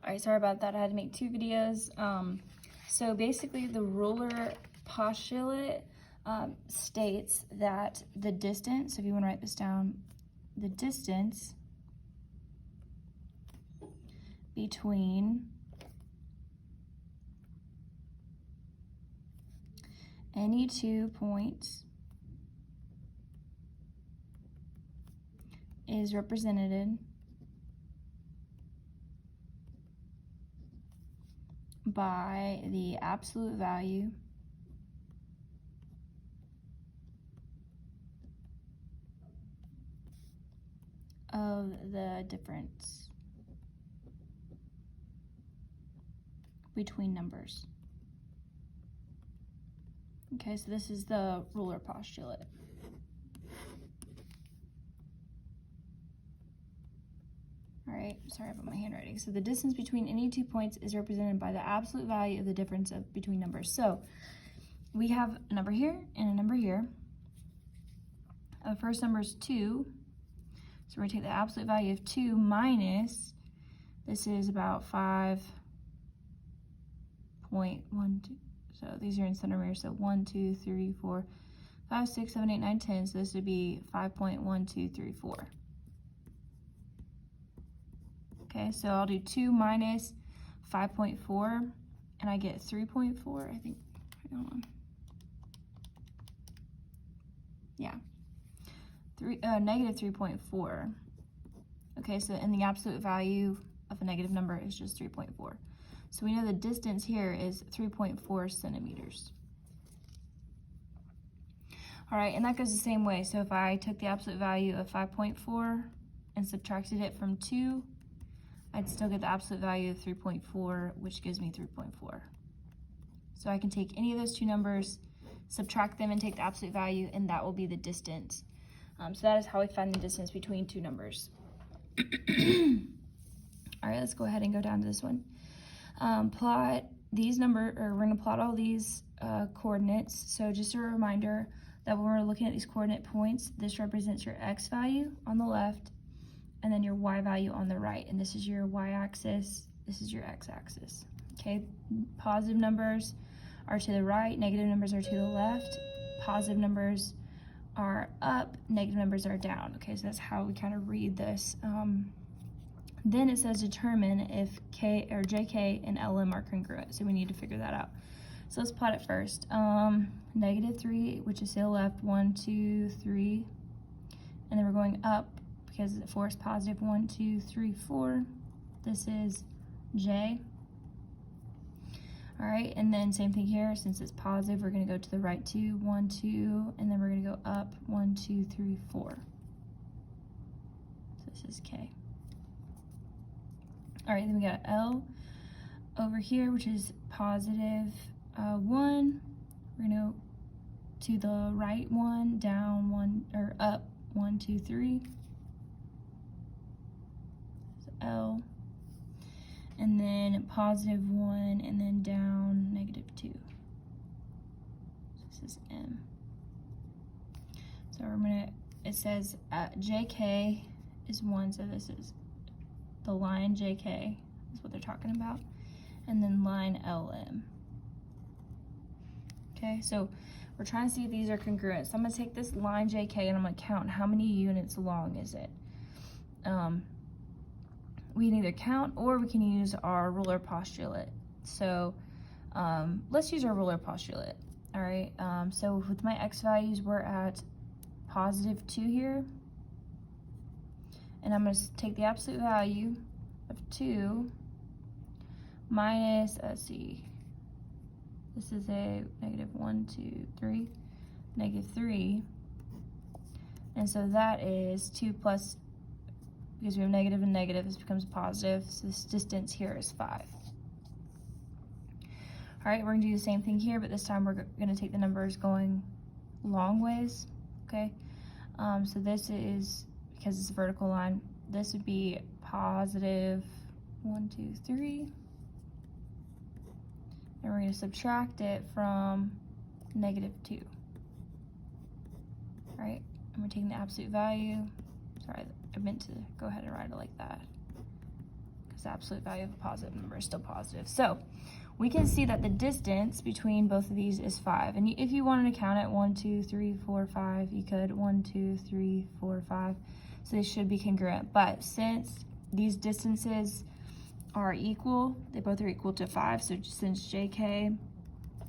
All right, sorry about that. I had to make 2 videos. So basically the ruler postulate states that the distance, so if you want to write this down, the distance between any 2 points is represented by the absolute value of the difference between numbers. Okay, so this is the ruler postulate. All right, sorry about my handwriting. So the distance between any 2 points is represented by the absolute value of the difference between numbers. So we have a number here and a number here. The first number is 2. So we're going to take the absolute value of 2 minus, this is about 5.12. So these are in centimeters. So 1, 2, 3, 4, 5, 6, 7, 8, 9, 10. So this would be 5.1234. Okay, so I'll do 2 minus 5.4, and I get 3.4, I think. Hold on. Yeah, negative 3.4. Okay, so and the absolute value of a negative number is just 3.4. So we know the distance here is 3.4 centimeters. All right, and that goes the same way. So if I took the absolute value of 5.4 and subtracted it from 2, I'd still get the absolute value of 3.4, which gives me 3.4. So I can take any of those 2 numbers, subtract them, and take the absolute value, and that will be the distance. So that is how we find the distance between 2 numbers. All right, let's go ahead and go down to this one. Plot these we're going to plot all these coordinates. So just a reminder that when we're looking at these coordinate points, this represents your x value on the left, and then your y value on the right. And this is your y-axis, this is your x-axis. Okay, positive numbers are to the right, negative numbers are to the left, positive numbers are up, negative numbers are down. Okay, so that's how we kind of read this. Then it says determine if K or JK and LM are congruent. So we need to figure that out. So let's plot it first. Negative 3, which is to the left, 1, 2, 3. And then we're going up because 4 is positive, 1, 2, 3, 4. This is J. All right, and then same thing here. Since it's positive, we're gonna go to the right 2, 1, 2, and then we're gonna go up 1, 2, 3, 4. So this is K. All right, then we got L over here, which is positive 1. We're gonna go to the right 1, down 1, or up 1, 2, 3. So L. And then positive 1, and then down negative 2. So this is M. So we're gonna, it says JK is 1, so this is the line JK, is what they're talking about, and then line LM. Okay, so we're trying to see if these are congruent. So I'm gonna take this line JK and I'm gonna count how many units long is it. We can either count or we can use our ruler postulate. So let's use our ruler postulate. All right, so with my x values, we're at positive 2 here. And I'm going to take the absolute value of 2 minus, let's see, this is a negative 1, 2, 3, negative 3. And so that is 2 plus, because we have negative and negative, this becomes positive. So this distance here is 5. All right, we're going to do the same thing here, but this time we're going to take the numbers going long ways, okay? So this is, because it's a vertical line, this would be positive 1, 2, 3. And we're going to subtract it from negative 2. All right, and we're taking the absolute value. Sorry, I meant to go ahead and write it like that, because the absolute value of a positive number is still positive. So we can see that the distance between both of these is 5. And if you wanted to count it, 1, 2, 3, 4, 5, you could 1, 2, 3, 4, 5. So they should be congruent. But since these distances are equal, they both are equal to 5. So since JK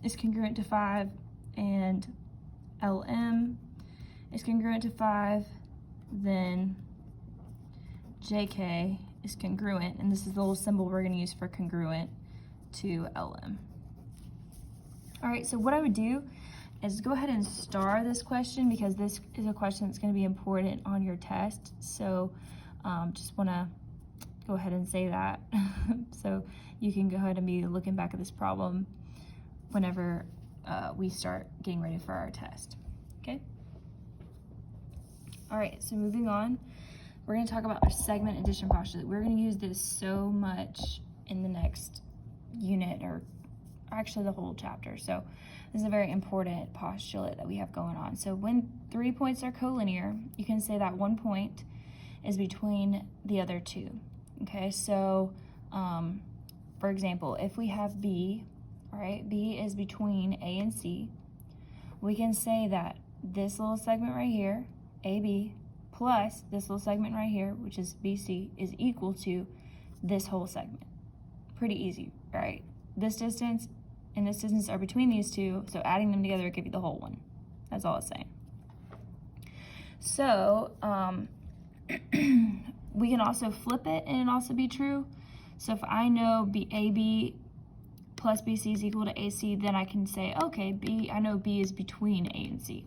is congruent to 5 and LM is congruent to 5, then JK is congruent, and this is the little symbol we're going to use for congruent, to LM. All right, so what I would do is go ahead and star this question because this is a question that's going to be important on your test. So just want to go ahead and say that so you can go ahead and be looking back at this problem whenever we start getting ready for our test. Okay? All right, so moving on, we're going to talk about our segment addition postulate. We're going to use this so much in the next unit, or actually the whole chapter. So this is a very important postulate that we have going on. So when 3 points are collinear, you can say that 1 point is between the other 2. Okay, so for example, if we have B, all right, B is between A and C, we can say that this little segment right here, AB, plus this little segment right here, which is BC, is equal to this whole segment. Pretty easy, right? This distance and this distance are between these two, so adding them together will give you the whole one. That's all it's saying. So we can also flip it and it also be true. So if I know AB plus BC is equal to AC, then I can say, okay, I know B is between A and C.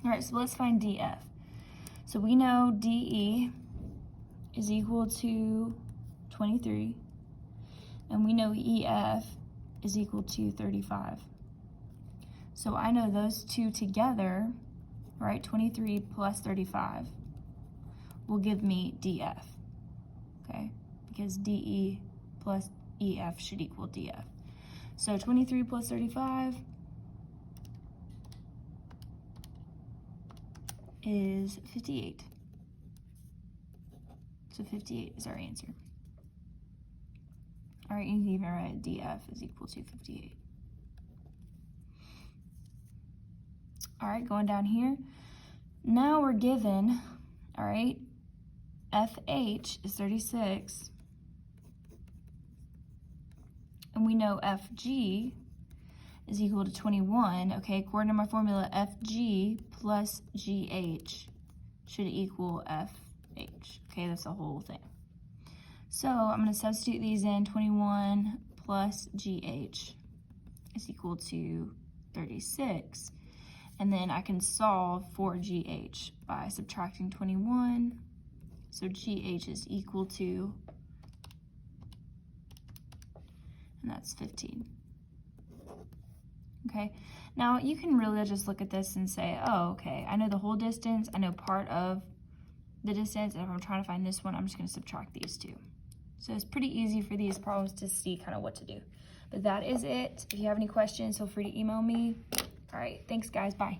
All right, so let's find DF. So we know DE is equal to 23, and we know EF is equal to 35. So I know those two together, right, 23 plus 35, will give me DF, okay? Because DE plus EF should equal DF. So 23 plus 35 is 58. So 58 is our answer. All right, you can even write DF is equal to 58. All right, going down here. Now we're given, all right, FH is 36. And we know FG is equal to 21. Okay, according to my formula, FG plus GH should equal FH. Okay, that's the whole thing. So I'm going to substitute these in. 21 plus GH is equal to 36. And then I can solve for GH by subtracting 21. So GH is equal to, and that's 15. Okay, now you can really just look at this and say, oh, okay, I know the whole distance, I know part of the distance, and if I'm trying to find this one, I'm just going to subtract these two. So it's pretty easy for these problems to see kind of what to do. But that is it. If you have any questions, feel free to email me. All right, thanks guys, bye.